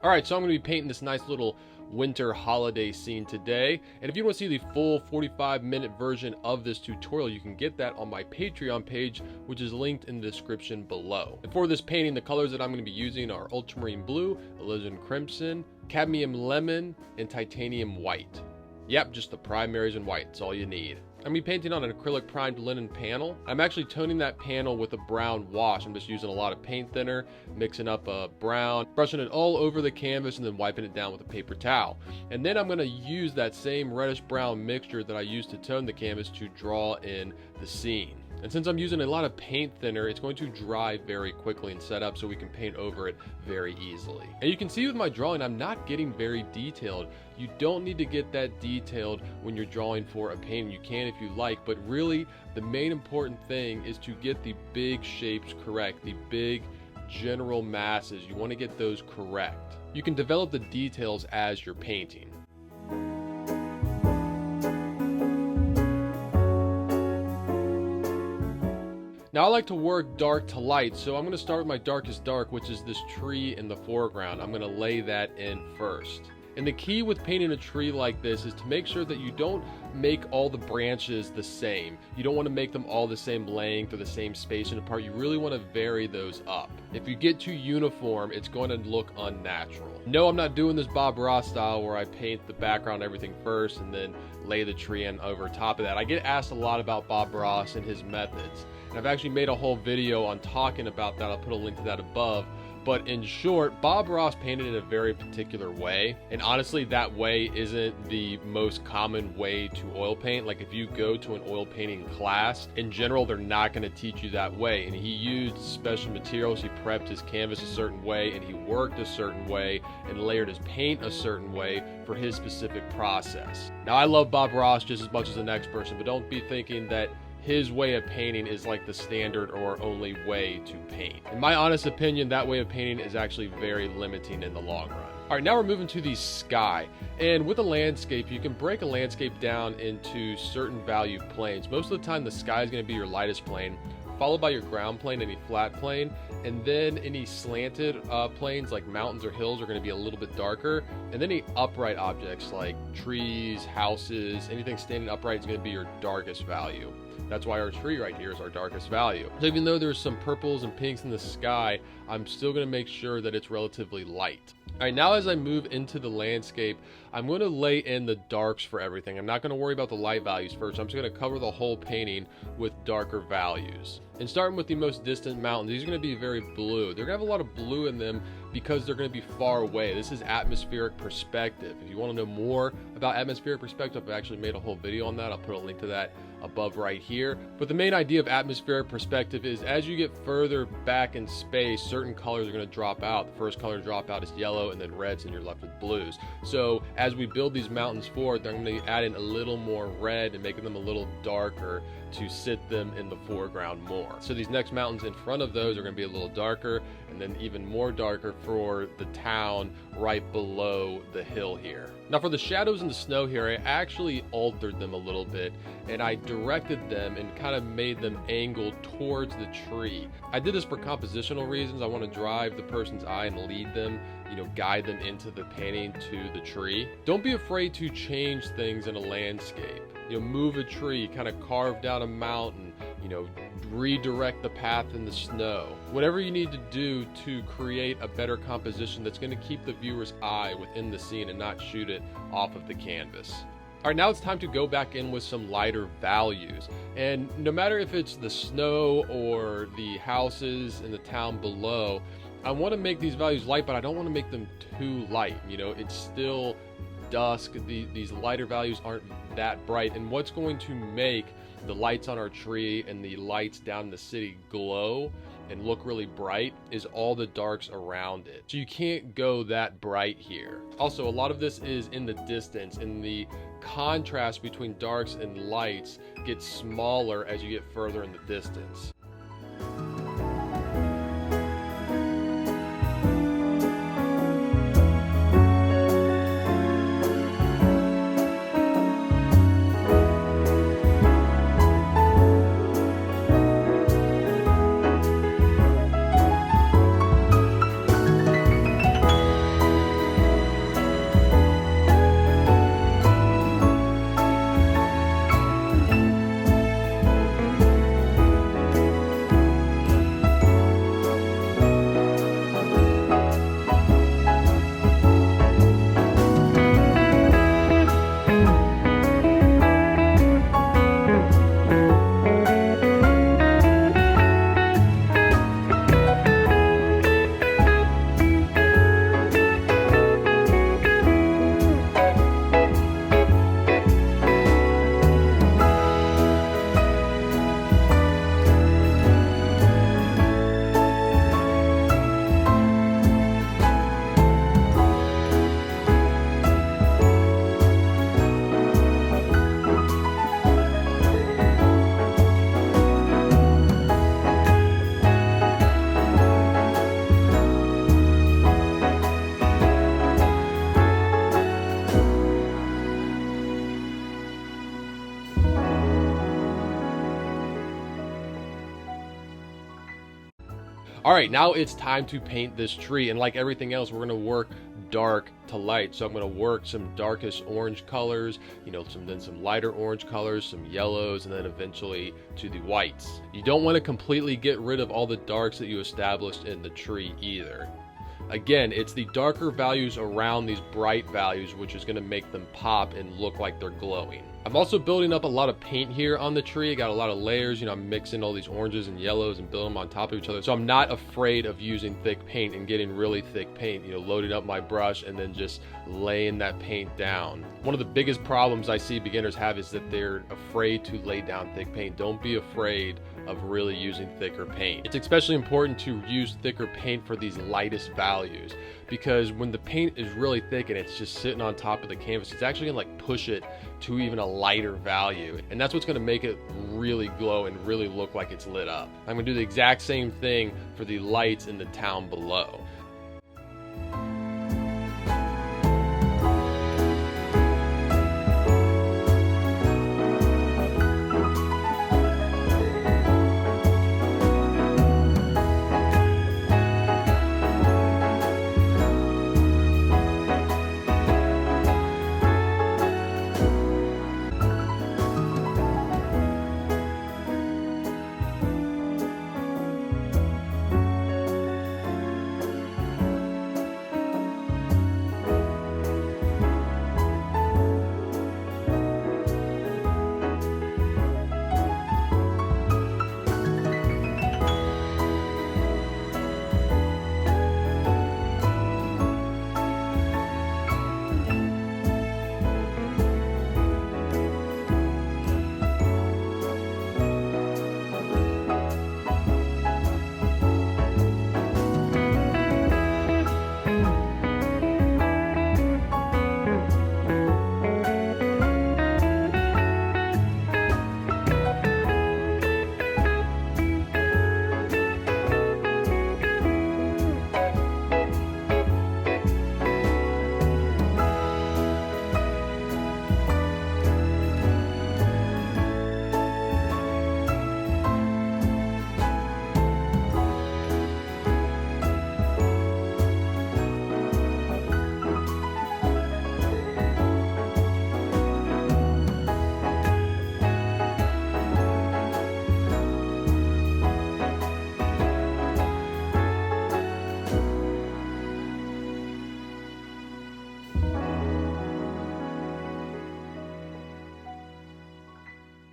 All right, so I'm going to be painting this nice little winter holiday scene today. And if you want to see the full 45-minute version of this tutorial, you can get that on my Patreon page, which is linked in the description below. And for this painting, the colors that I'm going to be using are ultramarine blue, alizarin crimson, cadmium lemon, and titanium white. Yep, just the primaries in white. That's all you need. I'm going to be painting on an acrylic primed linen panel. I'm actually toning that panel with a brown wash. I'm just using a lot of paint thinner, mixing up a brown, brushing it all over the canvas, and then wiping it down with a paper towel. And then I'm going to use that same reddish brown mixture that I used to tone the canvas to draw in the scene. And since I'm using a lot of paint thinner, it's going to dry very quickly and set up so we can paint over it very easily. And you can see with my drawing, I'm not getting very detailed. You don't need to get that detailed when you're drawing for a painting. You can if you like, but really the main important thing is to get the big shapes correct, the big general masses. You want to get those correct. You can develop the details as you're painting. Now I like to work dark to light, so I'm going to start with my darkest dark, which is this tree in the foreground. I'm going to lay that in first. And the key with painting a tree like this is to make sure that you don't make all the branches the same. You don't want to make them all the same length or the same spacing apart. You really want to vary those up. If you get too uniform, it's going to look unnatural. No, I'm not doing this Bob Ross style where I paint the background and everything first and then lay the tree in over top of that. I get asked a lot about Bob Ross and his methods. And I've actually made a whole video on talking about that. I'll put a link to that above. But in short, Bob Ross painted in a very particular way. And honestly, that way isn't the most common way to oil paint. Like if you go to an oil painting class, in general, they're not going to teach you that way. And he used special materials. He prepped his canvas a certain way and he worked a certain way and layered his paint a certain way for his specific process. Now, I love Bob Ross just as much as the next person, but don't be thinking that his way of painting is like the standard or only way to paint. In my honest opinion, that way of painting is actually very limiting in the long run. All right, now we're moving to the sky. And with a landscape, you can break a landscape down into certain value planes. Most of the time, the sky is going to be your lightest plane, followed by your ground plane, any flat plane, and then any slanted planes like mountains or hills are going to be a little bit darker, and then any upright objects like trees, houses, anything standing upright is going to be your darkest value. That's why our tree right here is our darkest value. So even though there's some purples and pinks in the sky, I'm still going to make sure that it's relatively light. All right, now as I move into the landscape, I'm going to lay in the darks for everything. I'm not going to worry about the light values first. I'm just going to cover the whole painting with darker values. And starting with the most distant mountains, these are going to be very blue. They're going to have a lot of blue in them because they're going to be far away. This is atmospheric perspective. If you want to know more about atmospheric perspective, I've actually made a whole video on that. I'll put a link to that above right here. But the main idea of atmospheric perspective is as you get further back in space, certain colors are going to drop out. The first color to drop out is yellow and then reds, and you're left with blues. So as we build these mountains forward, I'm going to add in a little more red and making them a little darker to sit them in the foreground more. So these next mountains in front of those are going to be a little darker, and then even more darker for the town right below the hill here. Now for the shadows and the snow here, I actually altered them a little bit, and I directed them and kind of made them angled towards the tree. I did this for compositional reasons. I want to drive the person's eye and lead them, guide them into the painting to the tree. Don't be afraid to change things in a landscape. Move a tree, kind of carve down a mountain, redirect the path in the snow. Whatever you need to do to create a better composition that's going to keep the viewer's eye within the scene and not shoot it off of the canvas. All right, now it's time to go back in with some lighter values. And no matter if it's the snow or the houses in the town below, I want to make these values light, but I don't want to make them too light. It's still dusk. These lighter values aren't that bright. And what's going to make the lights on our tree and the lights down in the city glow and look really bright is all the darks around it. So you can't go that bright here. Also, a lot of this is in the distance, and the contrast between darks and lights gets smaller as you get further in the distance. All right, now it's time to paint this tree, and like everything else, we're gonna work dark to light. So I'm gonna work some darkest orange colors, you know, some lighter orange colors, some yellows, and then eventually to the whites. You don't want to completely get rid of all the darks that you established in the tree either. Again, it's the darker values around these bright values which is going to make them pop and look like they're glowing. I'm also building up a lot of paint here on the tree. I got a lot of layers, you know, I'm mixing all these oranges and yellows and building them on top of each other. So I'm not afraid of using thick paint and getting really thick paint, you know, loading up my brush and then just laying that paint down. One of the biggest problems I see beginners have is that they're afraid to lay down thick paint. Don't be afraid of really using thicker paint. It's especially important to use thicker paint for these lightest values, because when the paint is really thick and it's just sitting on top of the canvas, it's actually gonna like push it to even a lighter value, and that's what's gonna make it really glow and really look like it's lit up. I'm gonna do the exact same thing for the lights in the town below.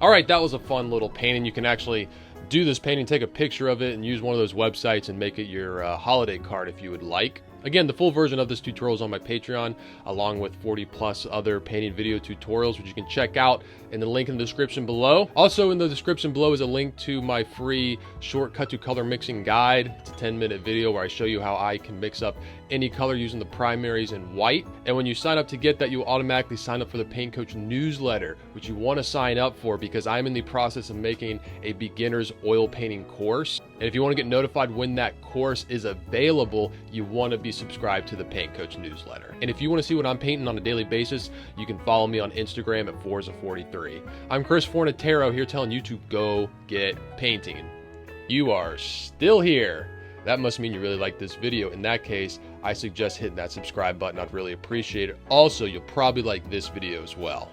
All right, that was a fun little painting. You can actually do this painting, take a picture of it, and use one of those websites and make it your holiday card if you would like. Again, the full version of this tutorial is on my Patreon, along with 40 plus other painting video tutorials, which you can check out in the link in the description below. Also in the description below is a link to my free shortcut to color mixing guide. It's a 10-minute video where I show you how I can mix up any color using the primaries in white. And when you sign up to get that, you automatically sign up for the Paint Coach newsletter, which you want to sign up for because I'm in the process of making a beginner's oil painting course. And if you want to get notified when that course is available, you want to be subscribed to the Paint Coach newsletter. And if you want to see what I'm painting on a daily basis, you can follow me on Instagram at Forza43. I'm Chris Fornatero here telling you to go get painting. You are still here. That must mean you really like this video. In that case, I suggest hitting that subscribe button. I'd really appreciate it. Also, you'll probably like this video as well.